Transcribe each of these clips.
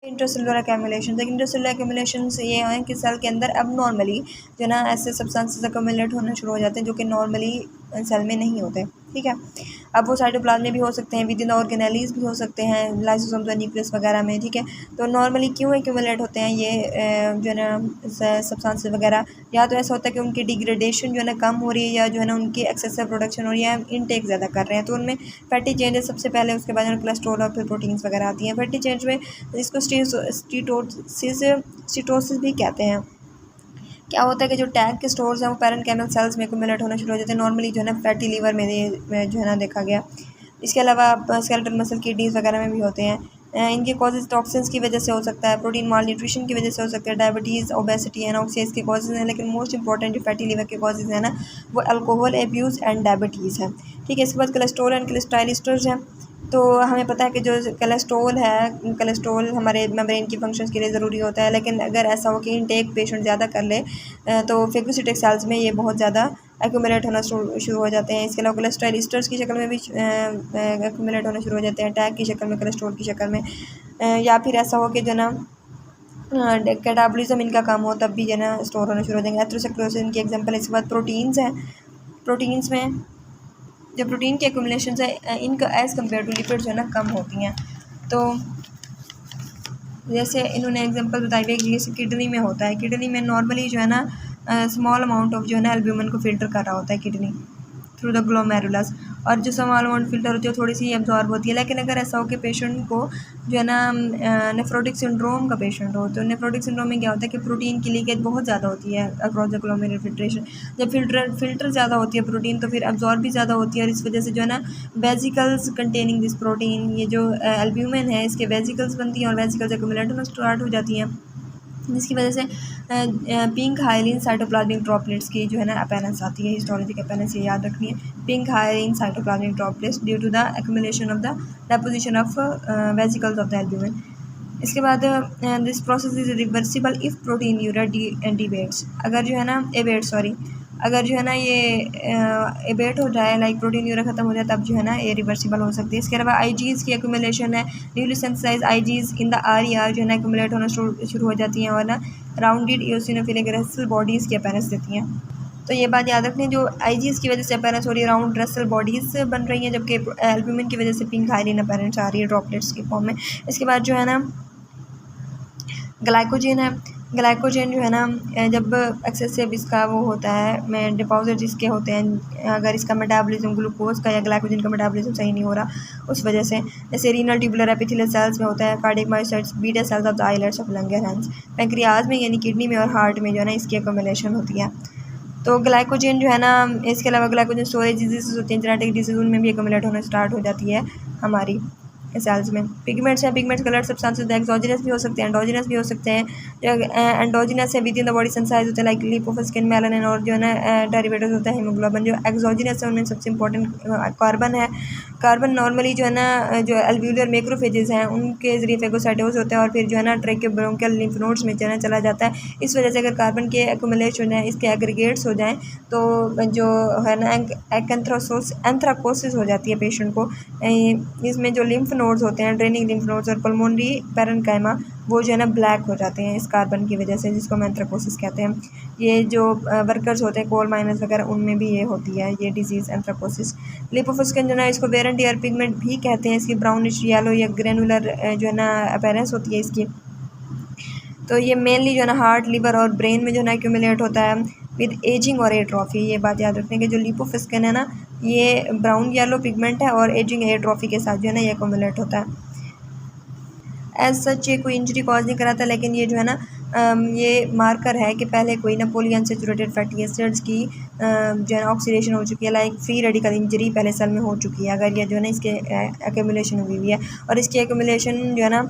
Intracellular accumulation. तो intracellular accumulation से ये है कि सेल के अंदर अब नॉर्मली जो है ना ऐसे सब्सटेंसेस एक्यूमुलेट होना शुरू हो जाते हैं जो कि नॉर्मली सेल में नहीं होते, ठीक है। अब वो साइटोप्लाज्म में भी हो सकते हैं, विद इन द ऑर्गेनेलीज भी हो सकते हैं, लाइसोसोम्स और न्यूक्लियस वगैरह में, ठीक है। तो नॉर्मली क्यों एक्यूमुलेट होते हैं ये जो है ना सब्सटेंसेस वगैरह, या तो ऐसा होता है कि उनकी डिग्रेडेशन जो है ना कम हो रही है, या जो है ना उनकी एक्सेसिव प्रोडक्शन हो रही है, इनटेक ज़्यादा कर रहे हैं, तो उनमें फैटी चेंजेस सबसे पहले, उसके बाद कोलेस्ट्रॉल और फिर प्रोटीन्स वगैरह आती हैं। फैटी चेंज में इसको स्टीटोसिस भी कहते हैं। क्या होता है कि जो टैग के स्टोर्स हैं वो पैरेन्काइमल सेल्स में एक्यूमुलेट होना शुरू हो जाते हैं, नॉर्मली जो है ना फैटी लीवर में जो है ना देखा गया। इसके अलावा स्केलेटल मसल, किडनीज वगैरह में भी होते हैं। इनके कॉजेज़ टॉक्सिन्स की वजह से हो सकता है, प्रोटीन माल न्यूट्रिशन की वजह से हो सकता है, डायबिटीज़, ओबेसिटी, एनोक्सिया इसके कॉजेज़ हैं, लेकिन मोस्ट इंपॉर्टेंट जो फैटी लीवर के कॉजेज़ हैं ना वो अल्कोहल एब्यूज़ एंड डायबिटीज़ है, ठीक है। इसके बाद कोलेस्ट्रॉल एंड कोलेस्ट्रॉल एस्टर्स हैं। तो हमें पता है कि जो कोलेस्ट्रॉल है, कोलेस्ट्रॉल हमारे ब्रेन की फंक्शंस के लिए ज़रूरी होता है, लेकिन अगर ऐसा हो कि इनटेक पेशेंट ज़्यादा कर ले तो फेगोसिटिक सेल्स में ये बहुत ज़्यादा एक्यूमुलेट होना शुरू हो जाते हैं। इसके अलावा कोलेस्ट्रॉल ईस्टर्स की शक्ल में भी एक्यूमुलेट होना शुरू हो जाते हैं, टैग की शक्ल में, कोलेस्ट्रॉल की शक्ल में, या फिर ऐसा हो कि जो ना कैटाबॉलिज्म इनका कम हो तब भी जो है ना स्टोर होना शुरू हो जाएंगे। एथेरोस्क्लेरोसिस इनकी एग्जांपल। इसके बाद प्रोटीन्स हैं। प्रोटीन्स में जो प्रोटीन की एक्यूमुलेशन है इनका एज़ कम्पेयर टू लिपिड जो है ना कम होती हैं। तो जैसे इन्होंने एग्जांपल बताई हुई है, जैसे किडनी में होता है, किडनी में नॉर्मली जो है ना स्मॉल अमाउंट ऑफ जो है ना एल्ब्यूमिन को फिल्टर कर रहा होता है किडनी थ्रू द ग्लोमेरुलस, और जो स्मॉल अमाउंट फिल्टर होती है थोड़ी सी एब्जॉर्ब होती है। लेकिन अगर ऐसा हो कि पेशेंट को जो है ना नेफ्रोटिक सिंड्रोम का पेशेंट हो, तो नेफ्रोटिक सिंड्रोम में क्या होता है कि प्रोटीन की लीकेज बहुत ज़्यादा होती है अक्रॉस द ग्लोमेरुलर फिल्ट्रेशन। जब फिल्टर ज़्यादा होती है प्रोटीन, तो फिर एब्जॉर्ब भी ज़्यादा होती है, और इस वजह से जो है ना वेजिकल्स कंटेनिंग दिस प्रोटीन, ये जो एल्ब्यूमिन है इसके वेजिकल्स बनती हैं, और वेजिकल्स एक्यूमुलेट होना स्टार्ट हो जाती हैं, जिसकी वजह से पिंक हाइलिन साइटोप्लाज्मिक ड्रॉपलेट्स की जो है ना अपीयरेंस आती है। हिस्टोलॉजिक अपीयरेंस ये याद रखनी है, pink hyaline cytoplasmic droplets due to the accumulation of the deposition of vesicles of the albumin. इसके बाद this process is reversible if proteinuria deviates, अगर जो है ना अगर जो है ना ये एबेट हो जाए, लाइक प्रोटीन यूरिया ख़त्म हो जाए, तब जो है ना ये रिवर्सिबल हो सकती है। इसके अलावा आईजीज़ की एक्यूमुलेशन है, newly sensitized IgGs in the R जो है ना एक्यूमुलेट होना शुरू हो जाती हैं, और ना राउंडेड इओसिनोफिलिक रसल बॉडीज़ की अपीयरेंस देती हैं। तो ये बात याद रखनी है, जो आईजीज़ की वजह से अपीयरेंस हो रही है, राउंड रसल बॉडीज़ बन रही हैं, जबकि एल्ब्यूमिन की वजह से पिंक हाइलिन अपीयरेंस आ रही है ड्रॉपलेट्स की फॉर्म में। इसके बाद जो है ना ग्लाइकोजन है। ग्लाइकोजन जो है ना जब एक्सेसिव इसका वो होता है में डिपॉजिट इसके होते हैं, अगर इसका मेटाबॉलिज्म ग्लूकोज का या ग्लाइकोजन का मेटाबॉलिज्म सही नहीं हो रहा उस वजह से, जैसे रीनल ट्यूबुलर एपिथेलियल सेल्स में होता है, cardiac myocytes, beta cells of the islets of Langerhans, pancreas में यानी किडनी में और हार्ट में जो है ना इसकी एक्यूमुलेशन होती है। तो ग्लाइकोजन जो है ना, इसके अलावा ग्लाइकोजन स्टोरेज डिजीज़ होती हैं, जेनेटिक डिजीज़, उनमें भी एक्यूमुलेट होना स्टार्ट हो जाती है हमारी सेल्स में। पिगमेंट्स हैं, पिगमेंट्स कलर सब्सटेंसेस एक्सोजिनस भी हो सकते हैं, एंडोजिनस भी हो सकते हैं। जो एंडोजिनस है विद इन द बॉडी सेंसाइज होते हैं, लाइक लिपोफिस्किन, मेलानिन, और जो है ना डेरिवेटिव्स होता है हीमोग्लोबिन। जो एक्सोजिनस है उनमें सबसे इंपॉर्टेंट कार्बन है। कार्बन नॉर्मली जो है ना जो एल्व्यूलर मैक्रोफेजेस हैं उनके जरिए फेगोसाइटोज होता है, और फिर जो है ना ट्रैकियोब्रोंकियल लिम्फ नोड्स में जो है ना चला जाता है। इस वजह से अगर कार्बन के एक्यूमुलेशन है, इसके एग्रीगेट्स हो जाएँ, तो जो है ना एंथ्राकोसिस हो जाती है पेशेंट को। इसमें जो लिम्फ नोड्स होते हैं, ड्रेनिंग लिम्फ नोड्स और पल्मोनरी पैरेन्काइमा, वो जो है ना ब्लैक हो जाते हैं इस कार्बन की वजह से, जिसको हम एंथ्राकोसिस कहते हैं। ये जो वर्कर्स होते हैं कोल माइनर्स वगैरह, उनमें भी ये होती है ये डिजीज़ एंथ्राकोसिस। लिपोफिस्किन जो है ना इसको वेयर एंड टियर पिगमेंट भी कहते हैं। इसकी ब्राउनिश येलो या ग्रेनुलर जो है ना अपीयरेंस होती है इसकी। तो ये मेनली जो है ना हार्ट, लिवर और ब्रेन में जो है ना एक्यूमुलेट होता है विद एजिंग और एट्रोफी। ये बात याद रखने की, जो लिपोफिस्किन है ना ये ब्राउन येलो पिगमेंट है, और एजिंग एट्रोफी के साथ जो है ना ये एक्यूमुलेट होता है। एज सच ये कोई इंजरी कॉज नहीं कराता, लेकिन ये जो है ना ये मार्कर है कि पहले कोई ना पॉलीअनसैचुरेटेड फैटी एसिड्स की जो है ना ऑक्सीडेशन हो चुकी है, लाइक फ्री रेडिकल इंजरी पहले सेल में हो चुकी है, अगर ये जो है ना इसके एक्यूमुलेशन हुई हुई है। और इसकी एक्यूमुलेशन जो है ना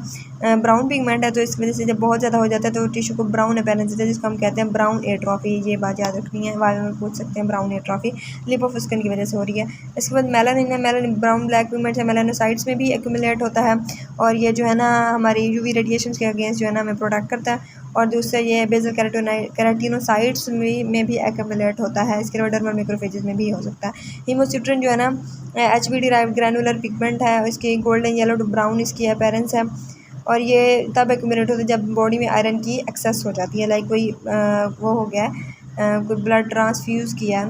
ब्राउन पिगमेंट है, तो इस वजह से जब बहुत ज़्यादा हो जाता है तो टिश्यू को ब्राउन अपीयरेंस देता है, जिसको हम कहते हैं ब्राउन एट्रोफी। ये बात याद रखनी है, वायु में पूछ सकते हैं ब्राउन एट्रोफी लिपोफिस्किन की वजह से हो रही है। इसके बाद मेलानिन है, मेलानिन ब्राउन ब्लैक पिगमेंट्स है, मेलानोसाइट्स में भी एक्यूमुलेट होता है, और ये जो है ना हमारी यूवी रेडिएशन के अगेंस्ट जो है ना हमें प्रोटेक्ट करता है। और दूसरा ये बेसल कैराटिनोसाइट्स में भी एक्यूमुलेट होता है। इसके अलावा डर्मल मैक्रोफेजेस में भी हो सकता है। हीमोसिट्रिन जो है ना HB डिराइव्ड ग्रैनुलर पिगमेंट है, इसकी गोल्डन येलो टू ब्राउन इसकी अपीयरेंस है। और ये तब एक्यूमुलेट होता है जब बॉडी में आयरन की एक्सेस हो जाती है, लाइक कोई वो हो गया है, कोई ब्लड ट्रांसफ्यूज़ किया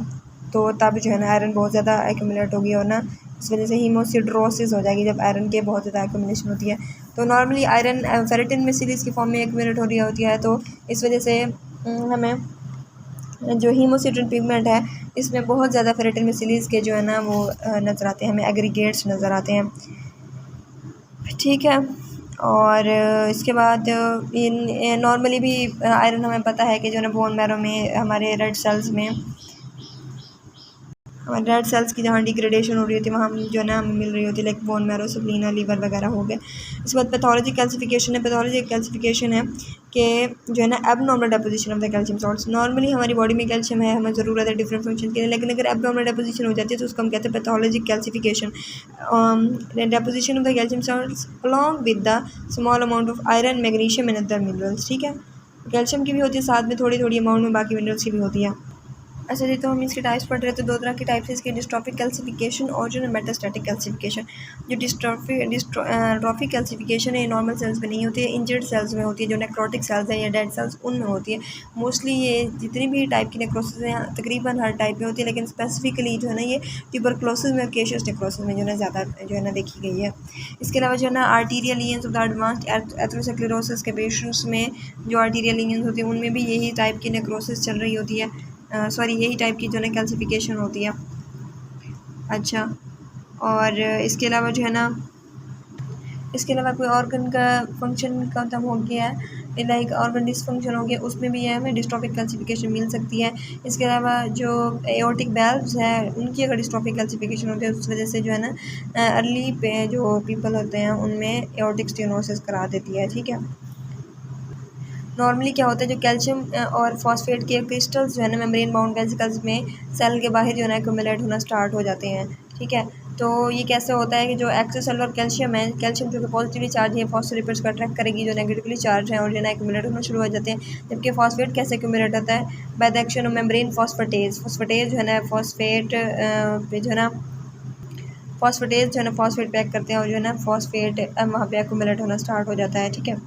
तो तब जो है ना आयरन बहुत ज़्यादा एक्यूमुलेट होगी और ना इस वजह से हीमोसिड्रोसिस हो जाएगी जब आयरन के बहुत ज़्यादा एक्यूमुलेशन होती है। तो नॉर्मली आयरन फेरेटिन में सीरीज़ की फॉर्म में एक्यूमुलेट हो रही होती है, तो इस वजह से हमें जो हीमोसिडेंट पिगमेंट है इसमें बहुत ज़्यादा फेरेटिन मिसलीज के जो है ना वो नज़र आते हैं, हमें एग्रीगेट्स नज़र आते हैं, ठीक है। और इसके बाद इन नॉर्मली भी आयरन हमें पता है कि जो है ना बोन मैरो में हमारे रेड सेल्स में, हमारे रेड सेल्स की जहाँ डिग्रेडेशन हो रही होती है वहाँ जो है ना हमें मिल रही होती है, लाइक बोन मैरो, स्प्लीना, लीवर वगैरह हो गए। इसके बाद पैथोलॉजी कैल्सिफिकेशन है। पैथोलॉजी कैल्सिफिकेशन है कि जो है ना abnormal deposition of the calcium salts. Normally हमारी बॉडी में कैल्शियम है, हमें ज़रूरत है डिफरेंट फंक्शन के लिए, लेकिन अगर एबनॉर्मल डेपोजिशन हो जाती है तो उसको हम कहते हैं pathologic calcification. Deposition of the calcium salts along with the small amount of iron, magnesium and other minerals, ठीक है। कैल्शियम की भी होती है साथ में थोड़ी थोड़ी अमाउंट में, बाकी मिनरल्स की भी होती है। अच्छा जी, तो हम इसके टाइप्स पढ़ रहे थे, दो तरह की टाइप्स है इसके, डिस्ट्रॉफिक कैल्सिफिकेशन और जो है मेटास्टैटिक कैल्सिफिकेशन। जो डिस्ट्रॉफिक कैल्सिफिकेशन है नॉर्मल सेल्स में नहीं होती है, इंजर्ड सेल्स में होती है, जो नेक्रोटिक सेल्स है या डेड सेल्स उनमें होती है। मोस्टली ये जितनी भी टाइप की नेक्रोसिस हैं तकरीबन हर टाइप में होती है, लेकिन स्पेसिफिकली जो है ना ये ट्यूबरक्लोसिस में, केशियस नेक्रोसिस में जो है ना ज़्यादा जो है ना देखी गई है। इसके अलावा जो है ना arterial lenience of the advanced atherosclerosis के पेशेंट्स में जो आर्टीरियल लीनियंस होती है उनमें भी यही टाइप की नेक्रोसिस चल रही होती है, यही टाइप की जो है ना कैल्सिफिकेशन होती है। अच्छा, और इसके अलावा जो है ना, इसके अलावा कोई ऑर्गन का फंक्शन खत्म हो गया है, लाइक ऑर्गन डिसफंक्शन हो गया, उसमें भी हमें डिस्ट्रॉफिक कैल्सिफिकेशन मिल सकती है। इसके अलावा जो एओर्टिक वेल्व्स है उनकी अगर डिस्ट्रॉफिक कैल्सिफिकेशन होती है उस वजह से जो है ना अर्ली पे जो पीपल होते हैं उनमें एओर्टिक स्टेनोसिस करा देती है, ठीक है। नॉर्मली क्या होता है, जो कैल्शियम और फॉस्फेट के क्रिस्टल्स जो है ना मेम्ब्रेन बाउंड वेसिकल्स में सेल के बाहर जो है ना एक्यूमुलेट होना स्टार्ट हो जाते हैं, ठीक है। तो ये कैसे होता है कि जो एक्स्ट्रासेलुलर कैल्शियम है, कैल्शियम जो कि पॉजिटिवली चार्ज है फॉस्फोलिपिड्स को अट्रैक्ट करेगी जो नेगेटिवली चार्ज है और जो है ना एक्यूमुलेट होना शुरू हो जाते हैं। जबकि फॉस्फेट कैसे एक्यूमुलेट होता है, by the action of membrane phosphatase. Phosphatase जो है ना फॉस्फेट पे जो है ना फॉस्फेटेज जो है ना फॉस्फेट पैक करते हैं और जो है ना फॉस्फेट वहाँ पे एक्यूमुलेट होना स्टार्ट हो जाता है, ठीक है।